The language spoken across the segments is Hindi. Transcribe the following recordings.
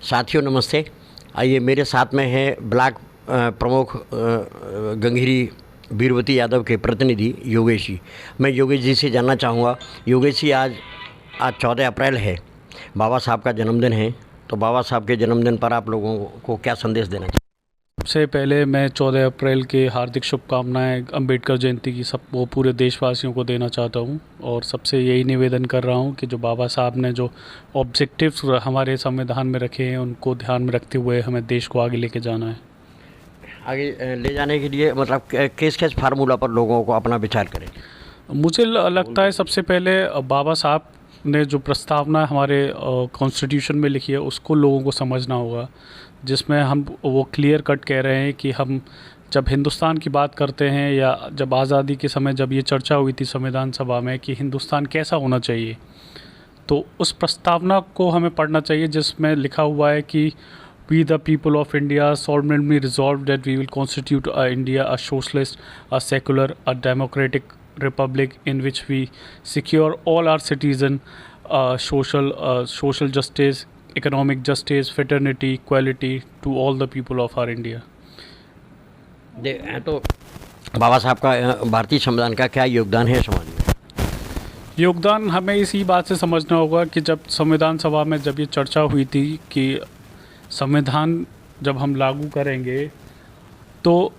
साथियों नमस्ते। आइए, मेरे साथ में है ब्लॉक प्रमुख गंगहिरी वीरवती यादव के प्रतिनिधि योगेश जी। मैं योगेश जी से जानना चाहूँगा, योगेश जी आज 14 अप्रैल है, बाबा साहब का जन्मदिन है, तो बाबा साहब के जन्मदिन पर आप लोगों को क्या संदेश देना चाहिए? सबसे पहले मैं 14 अप्रैल के हार्दिक शुभकामनाएं अंबेडकर जयंती की सब वो पूरे देशवासियों को देना चाहता हूं और सबसे यही निवेदन कर रहा हूं कि जो बाबा साहब ने जो ऑब्जेक्टिव्स हमारे संविधान में रखे हैं उनको ध्यान में रखते हुए हमें देश को आगे लेके जाना है। आगे ले जाने के लिए मतलब किस फार्मूला पर लोगों को अपना विचार करें? मुझे लगता है सबसे पहले बाबा साहब ने जो प्रस्तावना हमारे कॉन्स्टिट्यूशन में लिखी है उसको लोगों को समझना होगा, जिसमें हम वो क्लियर कट कह रहे हैं कि हम जब हिंदुस्तान की बात करते हैं या जब आज़ादी के समय जब ये चर्चा हुई थी संविधान सभा में कि हिंदुस्तान कैसा होना चाहिए, तो उस प्रस्तावना को हमें पढ़ना चाहिए जिसमें लिखा हुआ है कि we the people of India solemnly resolve that we will constitute India a socialist, a secular, a democratic republic in which we secure all our citizen social justice, economic justice, fraternity, equality to all the people of our India. तो बाबा साहब का भारतीय संविधान का क्या योगदान है समाज में? योगदान हमें इसी बात से समझना होगा कि जब संविधान सभा में जब ये चर्चा हुई थी कि संविधान जब हम लागू करेंगे तो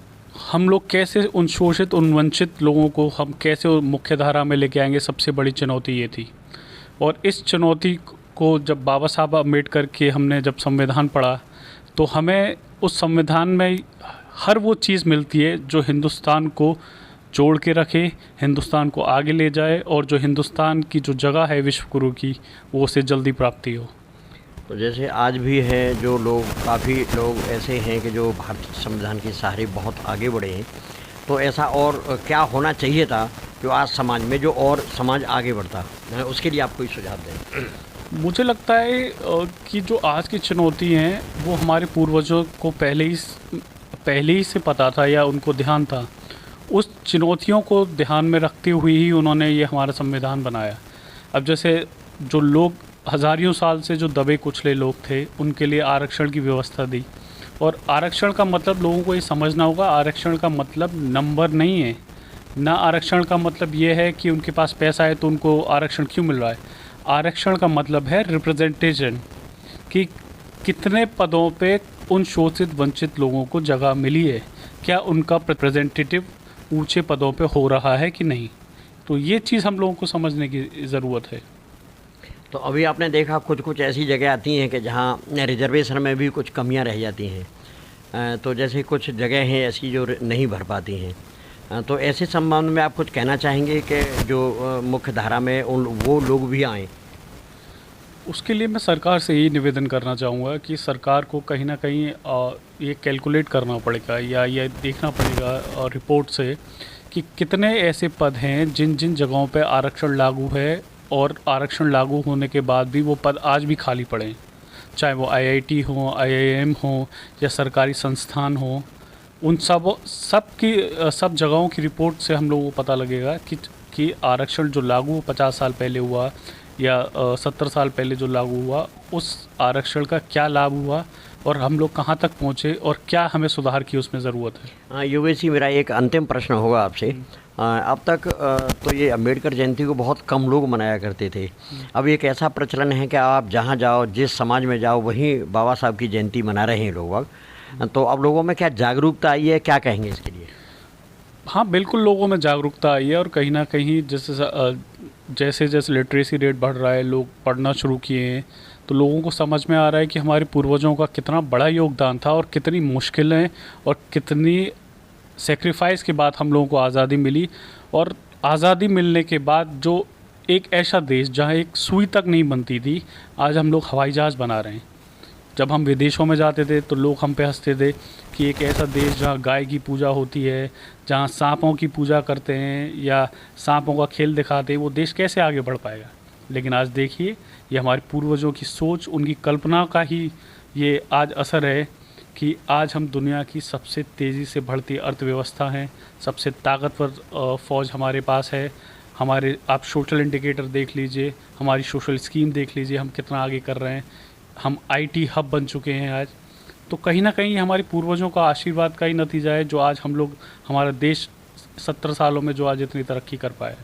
हम लोग कैसे उन शोषित उन वंचित लोगों को हम कैसे मुख्य धारा में लेके आएंगे, सबसे बड़ी चुनौती ये थी। और इस चुनौती को जब बाबा साहब अम्बेडकर के हमने जब संविधान पढ़ा तो हमें उस संविधान में हर वो चीज़ मिलती है जो हिंदुस्तान को जोड़ के रखे, हिंदुस्तान को आगे ले जाए और जो हिंदुस्तान की जो जगह है विश्व गुरु की वो उसे जल्दी प्राप्ति हो। तो जैसे आज भी है जो लोग, काफ़ी लोग ऐसे हैं कि जो भारतीय संविधान के सहारे बहुत आगे बढ़े हैं, तो ऐसा और क्या होना चाहिए था जो आज समाज में जो और समाज आगे बढ़ता, उसके लिए आप कोई सुझाव दें? मुझे लगता है कि जो आज की चुनौती हैं वो हमारे पूर्वजों को पहले ही से पता था या उनको ध्यान था। उस चुनौतियों को ध्यान में रखते हुए ही उन्होंने ये हमारा संविधान बनाया। अब जैसे जो लोग हज़ारों साल से जो दबे कुचले लोग थे उनके लिए आरक्षण की व्यवस्था दी। और आरक्षण का मतलब लोगों को ये समझना होगा, आरक्षण का मतलब नंबर नहीं है ना, आरक्षण का मतलब ये है कि उनके पास पैसा है तो उनको आरक्षण क्यों मिल रहा है। आरक्षण का मतलब है रिप्रेजेंटेशन, कि कितने पदों पे उन शोषित वंचित लोगों को जगह मिली है, क्या उनका रिप्रेजेंटेटिव ऊंचे पदों पे हो रहा है कि नहीं। तो ये चीज़ हम लोगों को समझने की ज़रूरत है। तो अभी आपने देखा कुछ ऐसी जगह आती हैं कि जहाँ रिजर्वेशन में भी कुछ कमियां रह जाती हैं, तो जैसे कुछ जगह हैं ऐसी जो नहीं भर पाती हैं, तो ऐसे संबंध में आप कुछ कहना चाहेंगे कि जो मुख्य धारा में वो लोग भी आएँ? उसके लिए मैं सरकार से यही निवेदन करना चाहूँगा कि सरकार को कहीं ना कहीं ये कैलकुलेट करना पड़ेगा या ये देखना पड़ेगा रिपोर्ट से कि कितने ऐसे पद हैं जिन जिन जगहों पे आरक्षण लागू है और आरक्षण लागू होने के बाद भी वो पद आज भी खाली पड़े हैं, चाहे वो आईआईटी हो, आईआईएम हो या सरकारी संस्थान हो। उन सब जगहों की रिपोर्ट से हम लोगों को पता लगेगा कि आरक्षण जो लागू 50 साल पहले हुआ या 70 साल पहले जो लागू हुआ उस आरक्षण का क्या लाभ हुआ और हम लोग कहाँ तक पहुँचे और क्या हमें सुधार की उसमें ज़रूरत है। योगेश जी, मेरा एक अंतिम प्रश्न होगा आपसे। अब तक तो ये अम्बेडकर जयंती को बहुत कम लोग मनाया करते थे। अब एक ऐसा प्रचलन है कि आप जहाँ जाओ, जिस समाज में जाओ, वहीं बाबा साहब की जयंती मना रहे हैं लोग। तो अब लोगों में क्या जागरूकता आई है, क्या कहेंगे इसके लिए? हाँ बिल्कुल, लोगों में जागरूकता आई है और कहीं ना कहीं जैसे जैसे लिटरेसी रेट बढ़ रहा है, लोग पढ़ना शुरू किए हैं, तो लोगों को समझ में आ रहा है कि हमारे पूर्वजों का कितना बड़ा योगदान था और कितनी मुश्किलें और कितनी सेक्रीफाइस के बाद हम लोगों को आज़ादी मिली। और आज़ादी मिलने के बाद जो एक ऐसा देश जहाँ एक सुई तक नहीं बनती थी, आज हम लोग हवाई जहाज़ बना रहे हैं। जब हम विदेशों में जाते थे तो लोग हम पे हंसते थे कि एक ऐसा देश जहाँ गाय की पूजा होती है, जहाँ सांपों की पूजा करते हैं या सांपों का खेल दिखाते हैं, वो देश कैसे आगे बढ़ पाएगा। लेकिन आज देखिए, ये हमारे पूर्वजों की सोच, उनकी कल्पना का ही ये आज असर है कि आज हम दुनिया की सबसे तेज़ी से बढ़ती अर्थव्यवस्था हैं, सबसे ताकतवर फ़ौज हमारे पास है। हमारे आप सोशल इंडिकेटर देख लीजिए, हमारी सोशल स्कीम देख लीजिए, हम कितना आगे कर रहे हैं। हम आईटी हब बन चुके हैं आज। तो कहीं ना कहीं हमारे पूर्वजों का आशीर्वाद का ही नतीजा है जो आज हम लोग, हमारा देश 70 सालों में जो आज इतनी तरक्की कर पाए।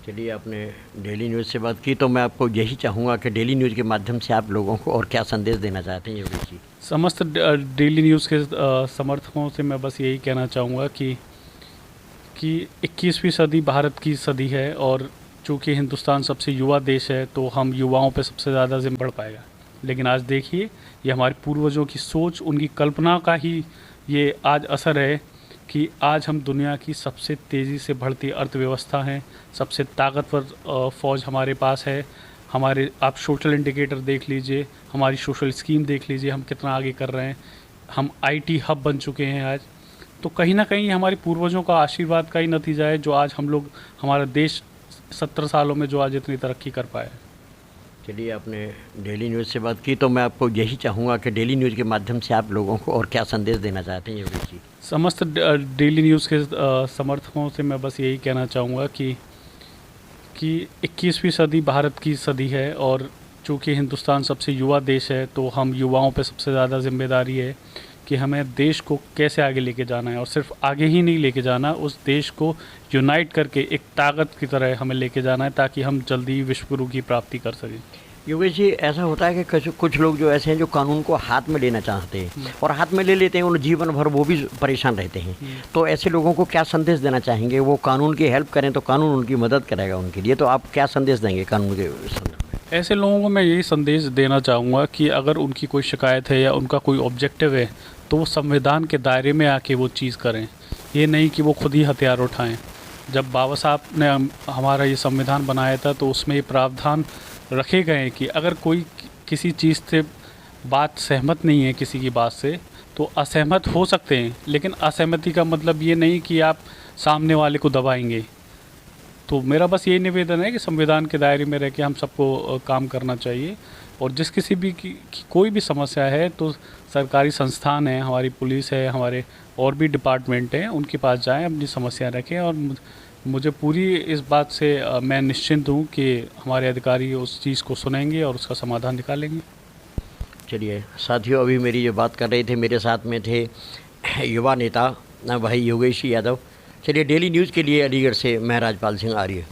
चलिए, आपने डेली न्यूज़ से बात की तो मैं आपको यही चाहूँगा कि डेली न्यूज़ के माध्यम से आप लोगों को और क्या संदेश देना चाहते हैं योगेश जी? समस्त डेली न्यूज़ के समर्थकों से मैं बस यही कहना चाहूँगा कि 21वीं सदी भारत की सदी है, और चूँकि हिंदुस्तान सबसे युवा देश है तो हम युवाओं पे सबसे ज़्यादा जिम्मे बढ़ पाएगा। लेकिन आज देखिए, ये हमारे पूर्वजों की सोच, उनकी कल्पना का ही ये आज असर है कि आज हम दुनिया की सबसे तेज़ी से बढ़ती अर्थव्यवस्था हैं, सबसे ताकतवर फ़ौज हमारे पास है। हमारे आप सोशल इंडिकेटर देख लीजिए, हमारी सोशल स्कीम देख लीजिए, हम कितना आगे कर रहे हैं। हम आईटी हब बन चुके हैं आज। तो कहीं ना कहीं हमारे पूर्वजों का आशीर्वाद का ही नतीजा है जो आज हम लोग, हमारा देश 70 सालों में जो आज इतनी तरक्की कर पाए। चलिए, आपने डेली न्यूज़ से बात की तो मैं आपको यही चाहूँगा कि डेली न्यूज़ के माध्यम से आप लोगों को और क्या संदेश देना चाहते हैं योगेश जी? समस्त डेली न्यूज़ के समर्थकों से मैं बस यही कहना चाहूँगा कि 21वीं सदी भारत की सदी है, और चूँकि हिंदुस्तान सबसे युवा देश है तो हम युवाओं पे सबसे ज़्यादा जिम्मेदारी है कि हमें देश को कैसे आगे लेके जाना है। और सिर्फ आगे ही नहीं लेके जाना, उस देश को यूनाइट करके एक ताकत की तरह हमें लेके जाना है ताकि हम जल्दी ही विश्व गुरु की प्राप्ति कर सकें। योगेश जी, ऐसा होता है कि कुछ लोग जो ऐसे हैं जो कानून को हाथ में लेना चाहते हैं और हाथ में ले लेते हैं, उन जीवन भर वो भी परेशान रहते हैं। तो ऐसे लोगों को क्या संदेश देना चाहेंगे? वो कानून की हेल्प करें तो कानून उनकी मदद करेगा उनके लिए, तो आप क्या संदेश देंगे कानून के संदर्भ में? ऐसे लोगों को मैं यही संदेश देना चाहूँगा कि अगर उनकी कोई शिकायत है या उनका कोई ऑब्जेक्टिव है तो वो संविधान के दायरे में आके वो चीज़ करें। ये नहीं कि वो खुद ही हथियार उठाएं। जब बाबा साहब ने हमारा ये संविधान बनाया था तो उसमें ये प्रावधान रखे गए हैं कि अगर कोई किसी चीज़ से बात सहमत नहीं है, किसी की बात से, तो असहमत हो सकते हैं, लेकिन असहमति का मतलब ये नहीं कि आप सामने वाले को दबाएंगे। तो मेरा बस यही निवेदन है कि संविधान के दायरे में रह के हम सबको काम करना चाहिए, और जिस किसी भी की कोई भी समस्या है तो सरकारी संस्थान है, हमारी पुलिस है, हमारे और भी डिपार्टमेंट हैं, उनके पास जाएं, अपनी समस्या रखें। और मुझे पूरी इस बात से मैं निश्चिंत हूँ कि हमारे अधिकारी उस चीज़ को सुनेंगे और उसका समाधान निकालेंगे। चलिए साथियों, अभी मेरी जो बात कर रहे थे, मेरे साथ में थे युवा नेता भाई योगेश यादव। चलिए, डेली न्यूज़ के लिए अलीगढ़ से मैं राजपाल सिंह आर्य।